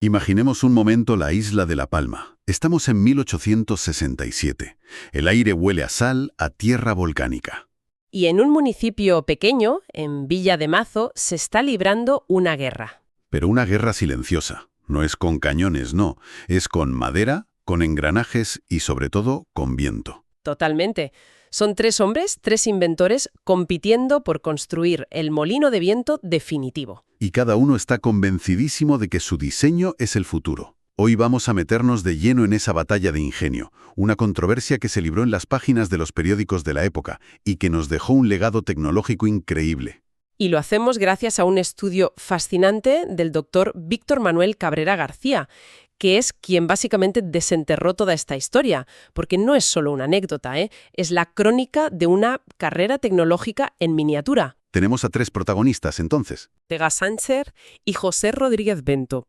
Imaginemos un momento la isla de La Palma. Estamos en 1867. El aire huele a sal, a tierra volcánica. Y en un municipio pequeño, en Villa de Mazo, se está librando una guerra. Pero una guerra silenciosa. No es con cañones, no. Es con madera, con engranajes y, sobre todo, con viento. Totalmente. Son 3 hombres, 3 inventores, compitiendo por construir el molino de viento definitivo. Y cada uno está convencidísimo de que su diseño es el futuro. Hoy vamos a meternos de lleno en esa batalla de ingenio, una controversia que se libró en las páginas de los periódicos de la época y que nos dejó un legado tecnológico increíble. Y lo hacemos gracias a un estudio fascinante del doctor Víctor Manuel Cabrera García, que es quien básicamente desenterró toda esta historia, porque no es solo una anécdota, es la crónica de una carrera tecnológica en miniatura. Tenemos a 3 protagonistas, entonces. Ortega Sánchez y José Rodríguez Bento,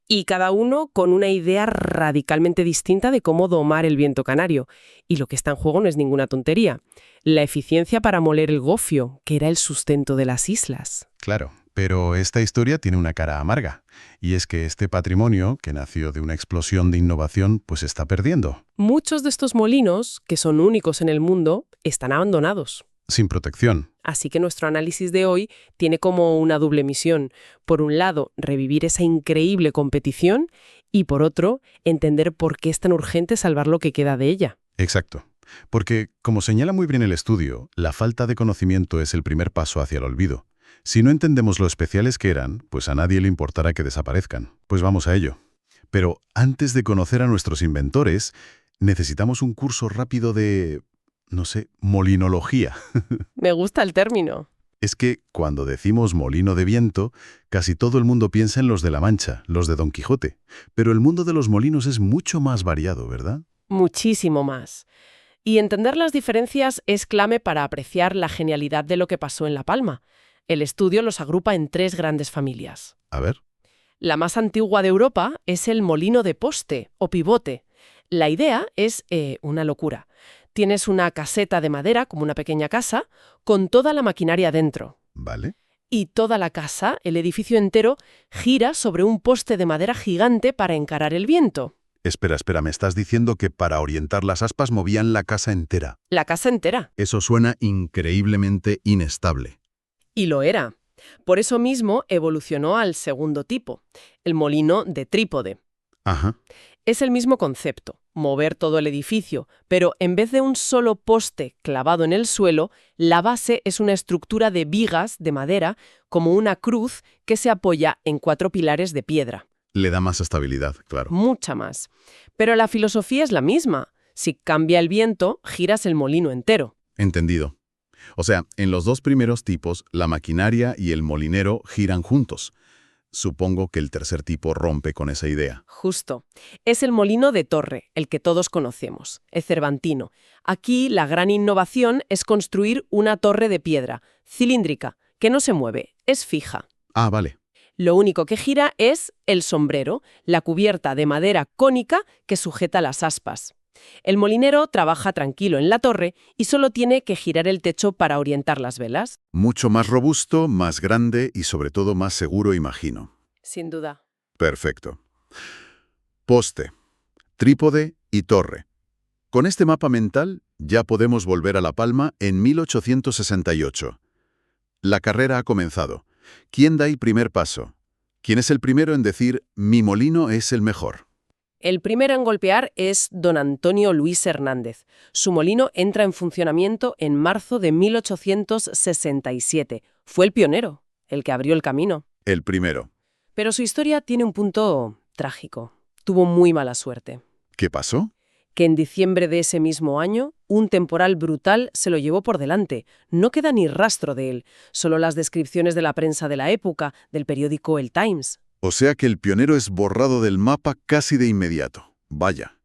y cada uno con una idea radicalmente distinta de cómo domar el viento canario. Y lo que está en juego no es ninguna tontería. La eficiencia para moler el gofio, que era el sustento de las islas. Claro, pero esta historia tiene una cara amarga. Y es que este patrimonio, que nació de una explosión de innovación, pues se está perdiendo. Muchos de estos molinos, que son únicos en el mundo, están abandonados. Sin protección. Así que nuestro análisis de hoy tiene como una doble misión. Por un lado, revivir esa increíble competición y por otro, entender por qué es tan urgente salvar lo que queda de ella. Exacto. Porque, como señala muy bien el estudio, la falta de conocimiento es el primer paso hacia el olvido. Si no entendemos lo especiales que eran, pues a nadie le importará que desaparezcan. Pues vamos a ello. Pero antes de conocer a nuestros inventores, necesitamos un curso rápido de, no sé, molinología. Me gusta el término. Es que cuando decimos molino de viento, casi todo el mundo piensa en los de La Mancha, los de Don Quijote. Pero el mundo de los molinos es mucho más variado, ¿verdad? Muchísimo más. Y entender las diferencias es clave para apreciar la genialidad de lo que pasó en La Palma. El estudio los agrupa en 3 grandes familias. A ver. La más antigua de Europa es el molino de poste o pivote. La idea es una locura. Tienes una caseta de madera, como una pequeña casa, con toda la maquinaria dentro. Vale. Y toda la casa, el edificio entero, gira sobre un poste de madera gigante para encarar el viento. Espera, me estás diciendo que para orientar las aspas movían la casa entera. La casa entera. Eso suena increíblemente inestable. Y lo era. Por eso mismo evolucionó al segundo tipo, el molino de trípode. Ajá. Es el mismo concepto, mover todo el edificio, pero en vez de un solo poste clavado en el suelo, la base es una estructura de vigas de madera, como una cruz que se apoya en 4 pilares de piedra. Le da más estabilidad, claro. Mucha más. Pero la filosofía es la misma. Si cambia el viento, giras el molino entero. Entendido. O sea, en los 2 primeros tipos, la maquinaria y el molinero giran juntos. Supongo que el tercer tipo rompe con esa idea. Justo. Es el molino de torre, el que todos conocemos, el cervantino. Aquí la gran innovación es construir una torre de piedra, cilíndrica, que no se mueve, es fija. Ah, vale. Lo único que gira es el sombrero, la cubierta de madera cónica que sujeta las aspas. El molinero trabaja tranquilo en la torre y solo tiene que girar el techo para orientar las velas. Mucho más robusto, más grande y sobre todo más seguro, imagino. Sin duda. Perfecto. Poste, trípode y torre. Con este mapa mental ya podemos volver a La Palma en 1868. La carrera ha comenzado. ¿Quién da el primer paso? ¿Quién es el primero en decir mi molino es el mejor? El primero en golpear es don Antonio Luis Hernández. Su molino entra en funcionamiento en marzo de 1867. Fue el pionero, el que abrió el camino. El primero. Pero su historia tiene un punto trágico. Tuvo muy mala suerte. ¿Qué pasó? Que en diciembre de ese mismo año, un temporal brutal se lo llevó por delante. No queda ni rastro de él, solo las descripciones de la prensa de la época, del periódico El Times. O sea que el pionero es borrado del mapa casi de inmediato. Vaya.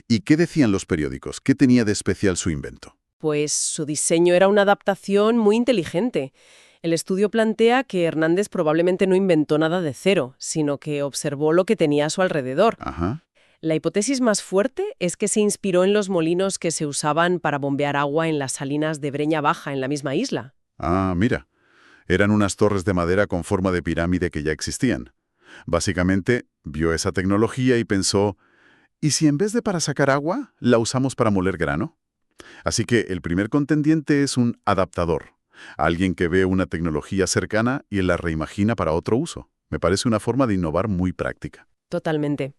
¿Y qué decían los periódicos? ¿Qué tenía de especial su invento? Pues su diseño era una adaptación muy inteligente. El estudio plantea que Hernández probablemente no inventó nada de cero, sino que observó lo que tenía a su alrededor. Ajá. La hipótesis más fuerte es que se inspiró en los molinos que se usaban para bombear agua en las salinas de Breña Baja, en la misma isla. Ah, mira. Eran unas torres de madera con forma de pirámide que ya existían. Básicamente, vio esa tecnología y pensó, ¿y si en vez de para sacar agua, la usamos para moler grano? Así que el primer contendiente es un adaptador, alguien que ve una tecnología cercana y la reimagina para otro uso. Me parece una forma de innovar muy práctica. Totalmente.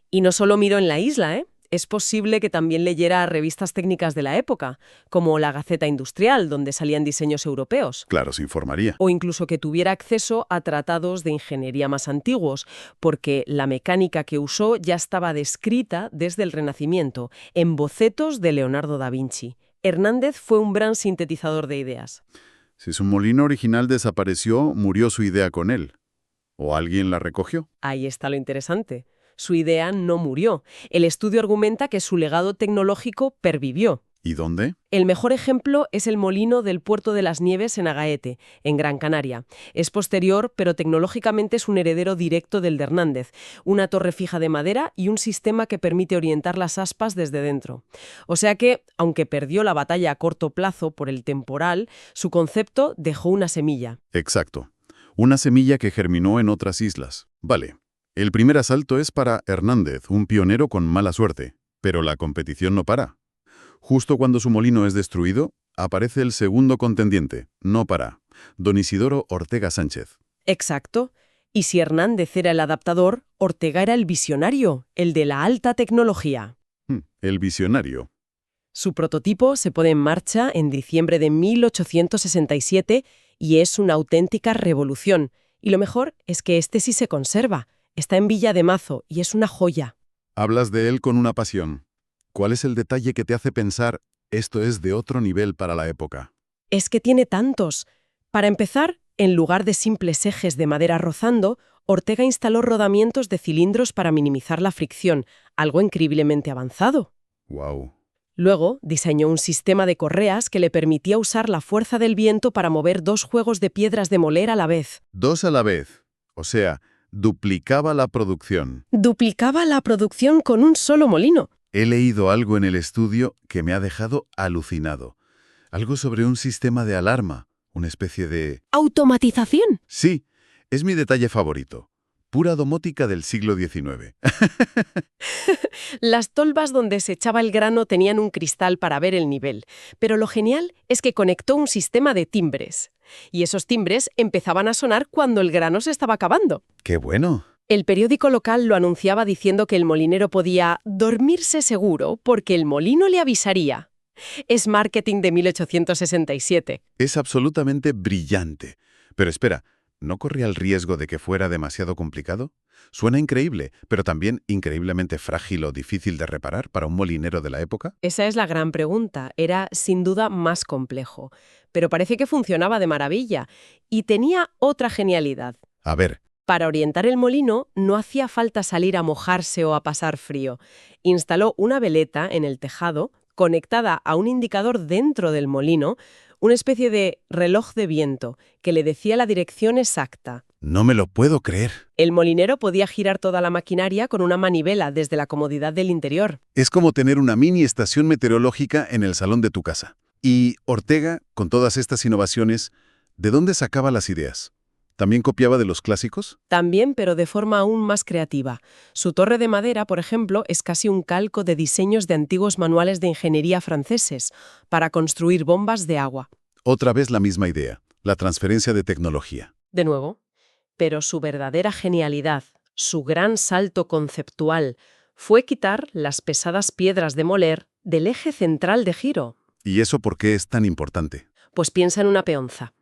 Y no solo miró en la isla, ¿eh? Es posible que también leyera revistas técnicas de la época, como la Gaceta Industrial, donde salían diseños europeos. Claro, se informaría. O incluso que tuviera acceso a tratados de ingeniería más antiguos, porque la mecánica que usó ya estaba descrita desde el Renacimiento, en bocetos de Leonardo da Vinci. Hernández fue un gran sintetizador de ideas. Si su molino original desapareció, murió su idea con él. ¿O alguien la recogió? Ahí está lo interesante. Su idea no murió. El estudio argumenta que su legado tecnológico pervivió. ¿Y dónde? El mejor ejemplo es el molino del Puerto de las Nieves en Agaete, en Gran Canaria. Es posterior, pero tecnológicamente es un heredero directo del de Hernández, una torre fija de madera y un sistema que permite orientar las aspas desde dentro. O sea que, aunque perdió la batalla a corto plazo por el temporal, su concepto dejó una semilla. Exacto. Una semilla que germinó en otras islas. Vale. El primer asalto es para Hernández, un pionero con mala suerte. Pero la competición no para. Justo cuando su molino es destruido, aparece el segundo contendiente, no para, don Isidoro Ortega Sánchez. Exacto. Y si Hernández era el adaptador, Ortega era el visionario, el de la alta tecnología. El visionario. Su prototipo se pone en marcha en diciembre de 1867 y es una auténtica revolución. Y lo mejor es que este sí se conserva. Está en Villa de Mazo y es una joya. Hablas de él con una pasión. ¿Cuál es el detalle que te hace pensar esto es de otro nivel para la época? Es que tiene tantos. Para empezar, en lugar de simples ejes de madera rozando, Ortega instaló rodamientos de cilindros para minimizar la fricción, algo increíblemente avanzado. Wow. Luego, diseñó un sistema de correas que le permitía usar la fuerza del viento para mover 2 juegos de piedras de moler a la vez. 2 a la vez. O sea, duplicaba la producción. Duplicaba la producción con un solo molino. He leído algo en el estudio que me ha dejado alucinado. Algo sobre un sistema de alarma, una especie de... ¿Automatización? Sí, es mi detalle favorito. Pura domótica del siglo XIX. Las tolvas donde se echaba el grano tenían un cristal para ver el nivel, pero lo genial es que conectó un sistema de timbres. Y esos timbres empezaban a sonar cuando el grano se estaba acabando. ¡Qué bueno! El periódico local lo anunciaba diciendo que el molinero podía dormirse seguro porque el molino le avisaría. Es marketing de 1867. Es absolutamente brillante. Pero espera, ¿no corría el riesgo de que fuera demasiado complicado? Suena increíble, pero también increíblemente frágil o difícil de reparar para un molinero de la época. Esa es la gran pregunta. Era, sin duda, más complejo. Pero parece que funcionaba de maravilla. Y tenía otra genialidad. A ver. Para orientar el molino no hacía falta salir a mojarse o a pasar frío. Instaló una veleta en el tejado, conectada a un indicador dentro del molino, una especie de reloj de viento que le decía la dirección exacta. No me lo puedo creer. El molinero podía girar toda la maquinaria con una manivela desde la comodidad del interior. Es como tener una mini estación meteorológica en el salón de tu casa. Y Ortega, con todas estas innovaciones, ¿de dónde sacaba las ideas? ¿También copiaba de los clásicos? También, pero de forma aún más creativa. Su torre de madera, por ejemplo, es casi un calco de diseños de antiguos manuales de ingeniería franceses para construir bombas de agua. Otra vez la misma idea, la transferencia de tecnología. De nuevo. Pero su verdadera genialidad, su gran salto conceptual, fue quitar las pesadas piedras de moler del eje central de giro. ¿Y eso por qué es tan importante? Pues piensa en una peonza.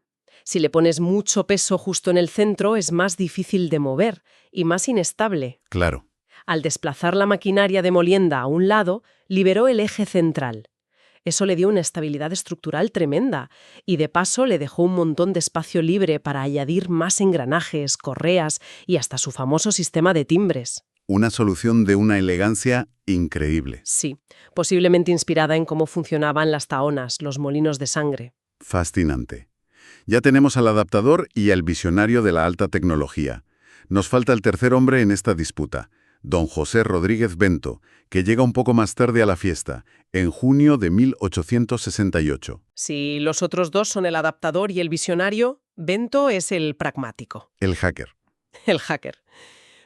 Si le pones mucho peso justo en el centro, es más difícil de mover y más inestable. Claro. Al desplazar la maquinaria de molienda a un lado, liberó el eje central. Eso le dio una estabilidad estructural tremenda y de paso le dejó un montón de espacio libre para añadir más engranajes, correas y hasta su famoso sistema de timbres. Una solución de una elegancia increíble. Sí, posiblemente inspirada en cómo funcionaban las tahonas, los molinos de sangre. Fascinante. Ya tenemos al adaptador y al visionario de la alta tecnología. Nos falta el tercer hombre en esta disputa, don José Rodríguez Bento, que llega un poco más tarde a la fiesta, en junio de 1868. Si los otros dos son el adaptador y el visionario, Bento es el pragmático. El hacker. El hacker.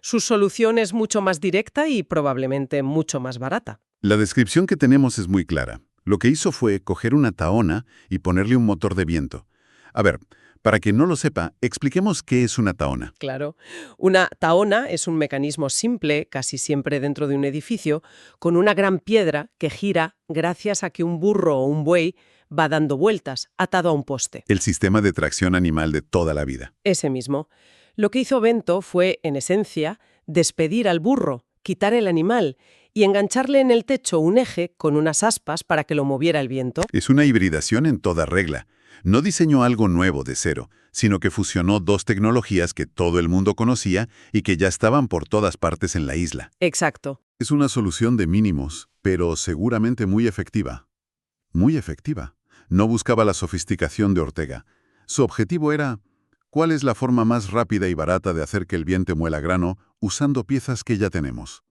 Su solución es mucho más directa y probablemente mucho más barata. La descripción que tenemos es muy clara. Lo que hizo fue coger una tahona y ponerle un motor de viento. A ver, para quien no lo sepa, expliquemos qué es una tahona. Claro. Una tahona es un mecanismo simple, casi siempre dentro de un edificio, con una gran piedra que gira gracias a que un burro o un buey va dando vueltas, atado a un poste. El sistema de tracción animal de toda la vida. Ese mismo. Lo que hizo Bento fue, en esencia, despedir al burro, quitar el animal y engancharle en el techo un eje con unas aspas para que lo moviera el viento. Es una hibridación en toda regla. No diseñó algo nuevo de cero, sino que fusionó dos tecnologías que todo el mundo conocía y que ya estaban por todas partes en la isla. Exacto. Es una solución de mínimos, pero seguramente muy efectiva. Muy efectiva. No buscaba la sofisticación de Ortega. Su objetivo era: ¿cuál es la forma más rápida y barata de hacer que el viento muela grano usando piezas que ya tenemos?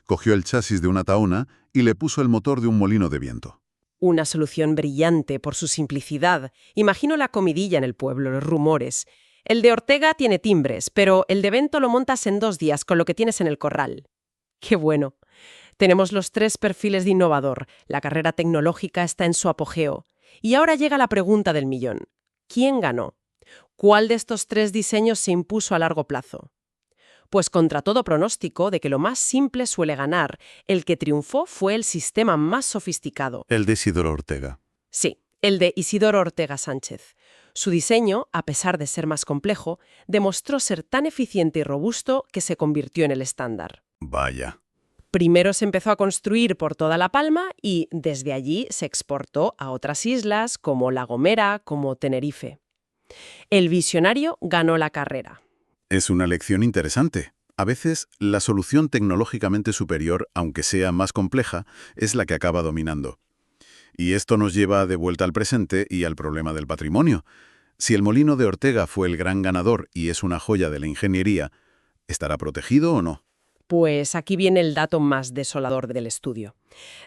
Cogió el chasis de una tahona y le puso el motor de un molino de viento. Una solución brillante por su simplicidad. Imagino la comidilla en el pueblo, los rumores. El de Ortega tiene timbres, pero el de Bento lo montas en 2 días con lo que tienes en el corral. ¡Qué bueno! Tenemos los 3 perfiles de innovador. La carrera tecnológica está en su apogeo. Y ahora llega la pregunta del millón. ¿Quién ganó? ¿Cuál de estos 3 diseños se impuso a largo plazo? Pues contra todo pronóstico de que lo más simple suele ganar, el que triunfó fue el sistema más sofisticado. El de Isidoro Ortega. Sí, el de Isidoro Ortega Sánchez. Su diseño, a pesar de ser más complejo, demostró ser tan eficiente y robusto que se convirtió en el estándar. Vaya. Primero se empezó a construir por toda La Palma y desde allí se exportó a otras islas como La Gomera, como Tenerife. El visionario ganó la carrera. Es una lección interesante. A veces, la solución tecnológicamente superior, aunque sea más compleja, es la que acaba dominando. Y esto nos lleva de vuelta al presente y al problema del patrimonio. Si el molino de Ortega fue el gran ganador y es una joya de la ingeniería, ¿estará protegido o no? Pues aquí viene el dato más desolador del estudio.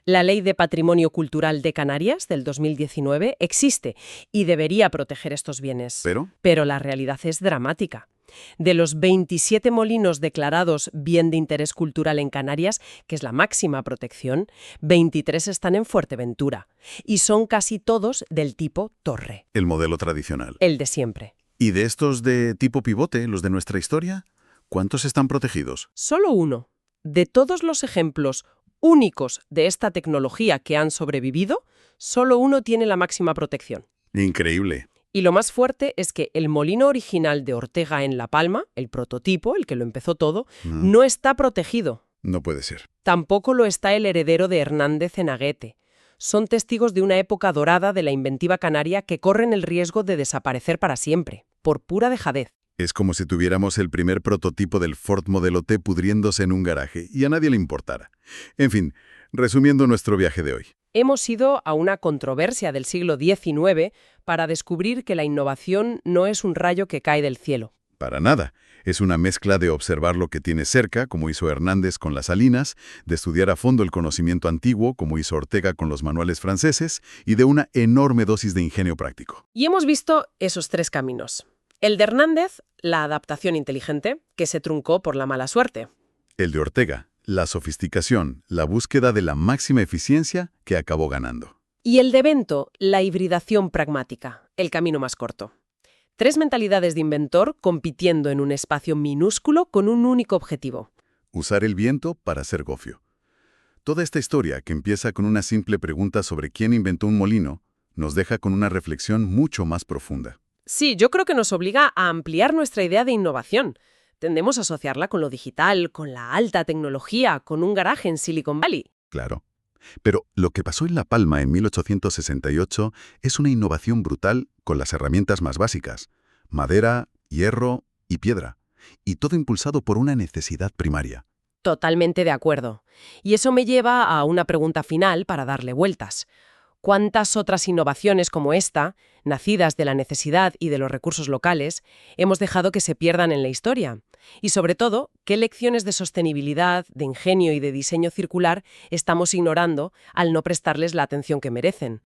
La Ley de Patrimonio Cultural de Canarias del 2019 existe y debería proteger estos bienes. Pero la realidad es dramática. De los 27 molinos declarados bien de interés cultural en Canarias, que es la máxima protección, 23 están en Fuerteventura y son casi todos del tipo torre. El modelo tradicional. El de siempre. ¿Y de estos de tipo pivote, los de nuestra historia? ¿Cuántos están protegidos? Solo uno. De todos los ejemplos únicos de esta tecnología que han sobrevivido, solo uno tiene la máxima protección. Increíble. Y lo más fuerte es que el molino original de Ortega en La Palma, el prototipo, el que lo empezó todo, no está protegido. No puede ser. Tampoco lo está el heredero de Hernández en Aguete. Son testigos de una época dorada de la inventiva canaria que corren el riesgo de desaparecer para siempre, por pura dejadez. Es como si tuviéramos el primer prototipo del Ford Modelo T pudriéndose en un garaje y a nadie le importara. En fin, resumiendo nuestro viaje de hoy. Hemos ido a una controversia del siglo XIX para descubrir que la innovación no es un rayo que cae del cielo. Para nada. Es una mezcla de observar lo que tienes cerca, como hizo Hernández con las salinas, de estudiar a fondo el conocimiento antiguo, como hizo Ortega con los manuales franceses, y de una enorme dosis de ingenio práctico. Y hemos visto esos 3 caminos. El de Hernández, la adaptación inteligente, que se truncó por la mala suerte. El de Ortega, la sofisticación, la búsqueda de la máxima eficiencia que acabó ganando. Y el de Bento, la hibridación pragmática, el camino más corto. 3 mentalidades de inventor compitiendo en un espacio minúsculo con un único objetivo. Usar el viento para hacer gofio. Toda esta historia, que empieza con una simple pregunta sobre quién inventó un molino, nos deja con una reflexión mucho más profunda. Sí, yo creo que nos obliga a ampliar nuestra idea de innovación. Tendemos a asociarla con lo digital, con la alta tecnología, con un garaje en Silicon Valley. Claro. Pero lo que pasó en La Palma en 1868 es una innovación brutal con las herramientas más básicas: madera, hierro y piedra. Y todo impulsado por una necesidad primaria. Totalmente de acuerdo. Y eso me lleva a una pregunta final para darle vueltas. ¿Cuántas otras innovaciones como esta, nacidas de la necesidad y de los recursos locales, hemos dejado que se pierdan en la historia? Y sobre todo, ¿qué lecciones de sostenibilidad, de ingenio y de diseño circular estamos ignorando al no prestarles la atención que merecen?